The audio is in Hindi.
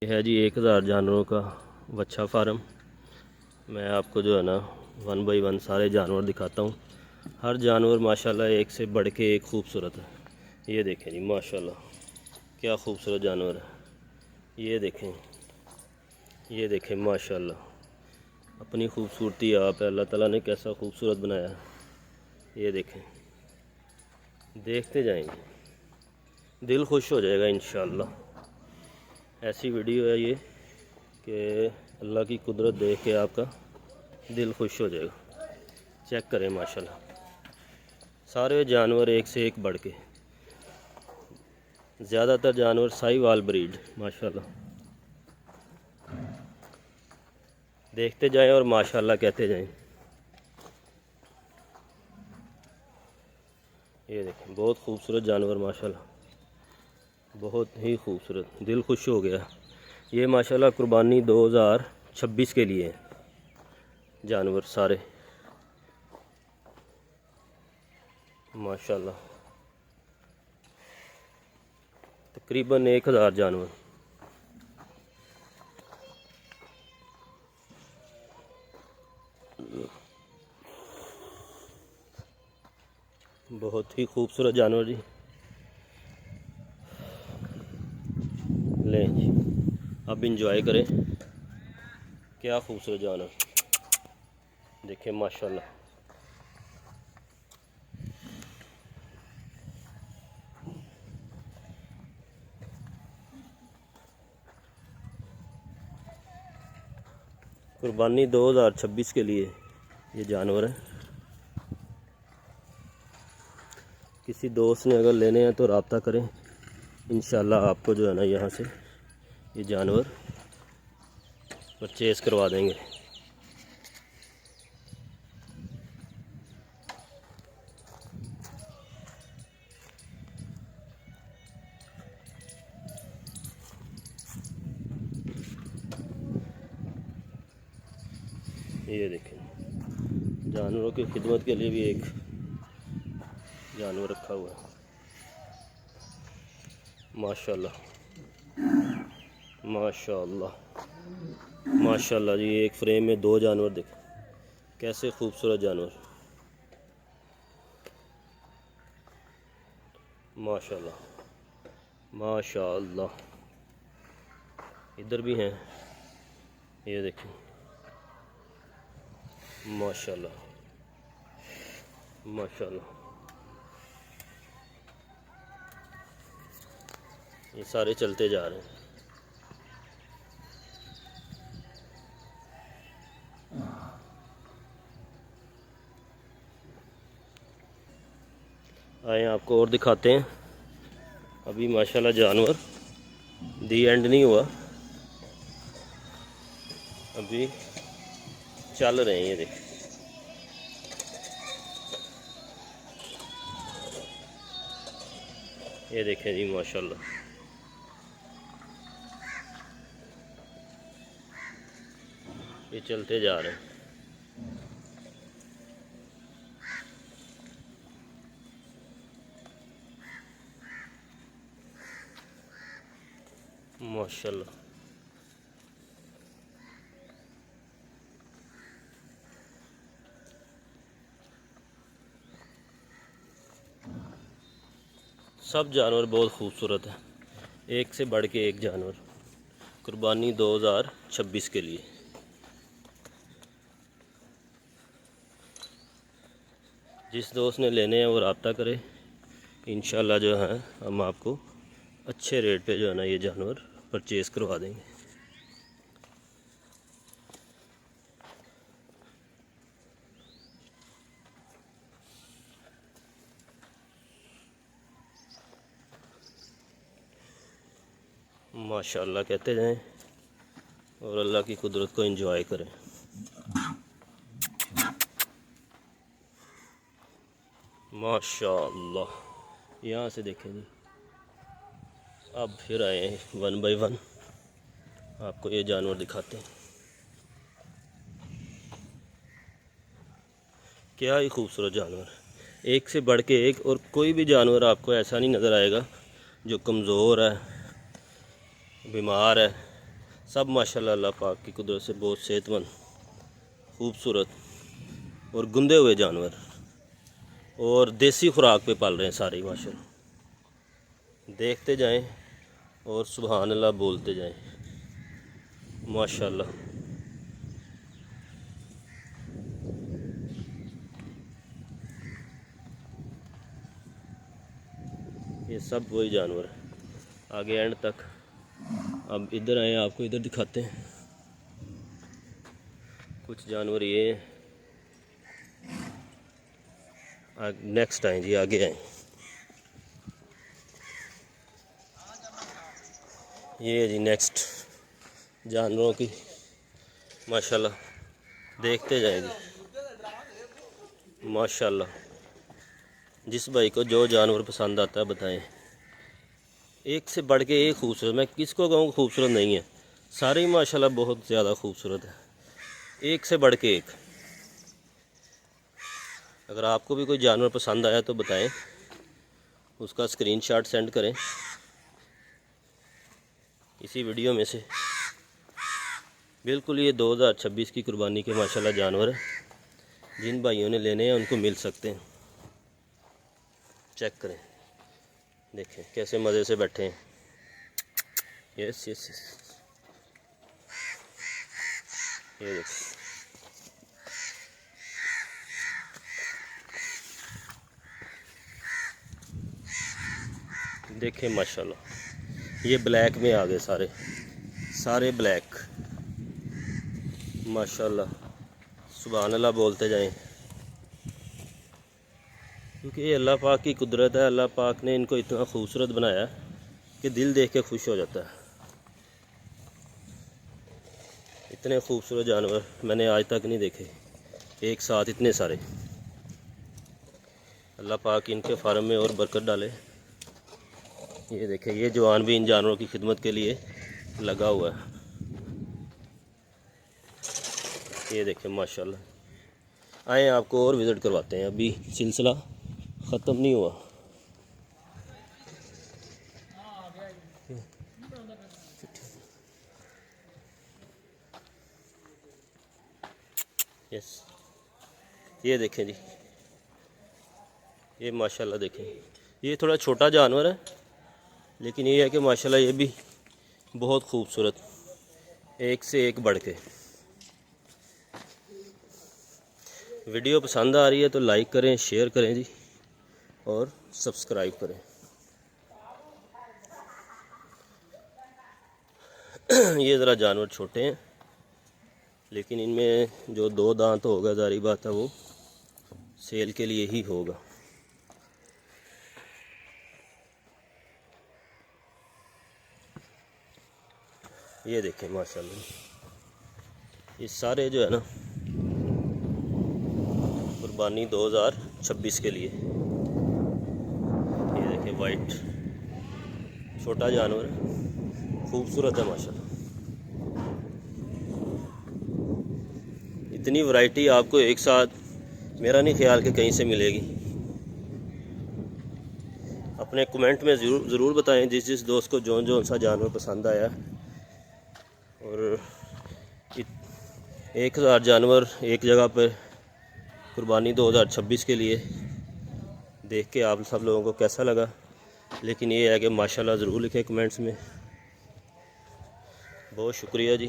ये है जी 1000 जानवरों का वच्छा फार्म। मैं आपको जो है ना 1 बाय 1 सारे जानवर दिखाता हूँ। हर जानवर माशाल्लाह एक से बढ़ के एक खूबसूरत है। ये देखें जी माशाल्लाह क्या खूबसूरत जानवर है। ये देखें माशाल्लाह अपनी खूबसूरती आप है, अल्लाह ताला ने कैसा खूबसूरत बनाया है। ये देखें, देखते जाएंगे, दिल खुश हो जाएगा इंशाअल्लाह। ऐसी वीडियो है ये कि अल्लाह की कुदरत देख के आपका दिल खुश हो जाएगा। चेक करें माशाल्लाह सारे जानवर एक से एक बढ़ के, ज़्यादातर जानवर साहिवाल ब्रीड माशाल्लाह। देखते जाएं और माशाल्लाह कहते जाएं। ये देखें बहुत खूबसूरत जानवर माशाल्लाह, बहुत ही खूबसूरत, दिल खुश हो गया। ये माशाल्लाह कुर्बानी 2026 के लिए हैं जानवर सारे माशाल्लाह। तकरीबन 1000 जानवर। बहुत ही खूबसूरत जानवर जी। लें जी अब इंजॉय करें, क्या खूबसूरत जानवर देखें माशाल्लाह। कुर्बानी 2026 के लिए ये जानवर है। किसी दोस्त ने अगर लेने हैं तो रब्ता करें, इंशाल्लाह आपको जो है ना यहाँ से ये जानवर परचेज़ करवा देंगे। ये देखें जानवरों की खिदमत के लिए भी एक जानवर रखा हुआ है माशाल्लाह माशाल्लाह माशाल्लाह जी। एक फ्रेम में 2 जानवर देखें, कैसे खूबसूरत जानवर माशाल्लाह माशाल्लाह। इधर भी हैं, ये देखें माशाल्लाह माशाल्लाह। ये सारे चलते जा रहे हैं। आए आपको और दिखाते हैं। अभी माशाल्लाह जानवर दी एंड नहीं हुआ, अभी चल रहे हैं। ये देखें ये देखें जी माशाल्लाह ये चलते जा रहे हैं माशाल्लाह। सब जानवर बहुत खूबसूरत है, एक से बढ़ के एक जानवर। कुर्बानी 2026 के लिए। जिस दोस्त ने लेने हैं वो रब्ता करे, इंशाल्लाह जो है हम आपको अच्छे रेट पे जो है ना ये जानवर परचेज़ करवा देंगे। माशाल्लाह कहते जाएं और अल्लाह की कुदरत को एंजॉय करें। माशाल्लाह यहाँ से देखें जी, अब फिर आए हैं 1 बाय 1 आपको ये जानवर दिखाते हैं। क्या ही खूबसूरत जानवर, एक से बढ़ के एक। और कोई भी जानवर आपको ऐसा नहीं नज़र आएगा जो कमज़ोर है, बीमार है। सब माशाल्लाह अल्लाह पाक की कुदरत से बहुत सेहतमंद, खूबसूरत और गुंदे हुए जानवर, और देसी खुराक पे पाल रहे हैं सारे माशाल्लाह। देखते जाएं और सुभान अल्लाह बोलते जाएं माशाल्लाह। ये सब वही जानवर है, आगे एंड तक। अब इधर आए, आपको इधर दिखाते हैं कुछ जानवर। ये नेक्स्ट आए जी, आगे आए। ये है जी नेक्स्ट जानवरों की माशाल्लाह, देखते जाएंगे माशाल्लाह। जिस भाई को जो जानवर पसंद आता है बताएं। एक से बढ़ के एक खूबसूरत, मैं किसको कहूँ खूबसूरत नहीं है, सारे ही माशाल्लाह बहुत ज़्यादा खूबसूरत है, एक से बढ़ के एक। अगर आपको भी कोई जानवर पसंद आया तो बताएं, उसका स्क्रीनशॉट सेंड करें इसी वीडियो में से। बिल्कुल ये 2026 की कुर्बानी के माशाल्लाह जानवर है, जिन भाइयों ने लेने हैं उनको मिल सकते हैं। चेक करें, देखें कैसे मज़े से बैठे हैं। यस यस यस, ये देखें। देखें माशाल्लाह, ये ब्लैक में आ गए सारे, सारे ब्लैक माशाल्लाह। सुभान अल्लाह बोलते जाएं, क्योंकि ये अल्लाह पाक की कुदरत है। अल्लाह पाक ने इनको इतना खूबसूरत बनाया कि दिल देख के खुश हो जाता है। इतने खूबसूरत जानवर मैंने आज तक नहीं देखे एक साथ, इतने सारे। अल्लाह पाक इनके फार्म में और बरकत डाले। ये देखें, ये जवान भी इन जानवरों की खिदमत के लिए लगा हुआ है। ये देखें माशाल्लाह। आए आपको और विज़िट करवाते हैं, अभी सिलसिला ख़त्म नहीं हुआ। यस, ये देखें जी, ये माशाल्लाह देखें। ये थोड़ा छोटा जानवर है, लेकिन ये है कि माशाल्लाह ये भी बहुत खूबसूरत, एक से एक बढ़ के। वीडियो पसंद आ रही है तो लाइक करें, शेयर करें जी, और सब्सक्राइब करें। ये ज़रा जानवर छोटे हैं, लेकिन इनमें जो 2 दांत होगा, ज़ाहिर बात है वो सेल के लिए ही होगा। ये देखें माशाल्लाह, ये सारे जो है ना कुर्बानी 2026 के लिए। ये देखें वाइट छोटा जानवर है, खूबसूरत है माशाल्लाह। इतनी वैरायटी आपको एक साथ मेरा नहीं ख्याल कि कहीं से मिलेगी। अपने कमेंट में ज़रूर बताएं जिस दोस्त को जो सा जानवर पसंद आया। और 1000 जानवर एक जगह पर कुर्बानी 2026 के लिए देख के आप सब लोगों को कैसा लगा। लेकिन ये है कि माशाल्लाह ज़रूर लिखें कमेंट्स में। बहुत शुक्रिया जी।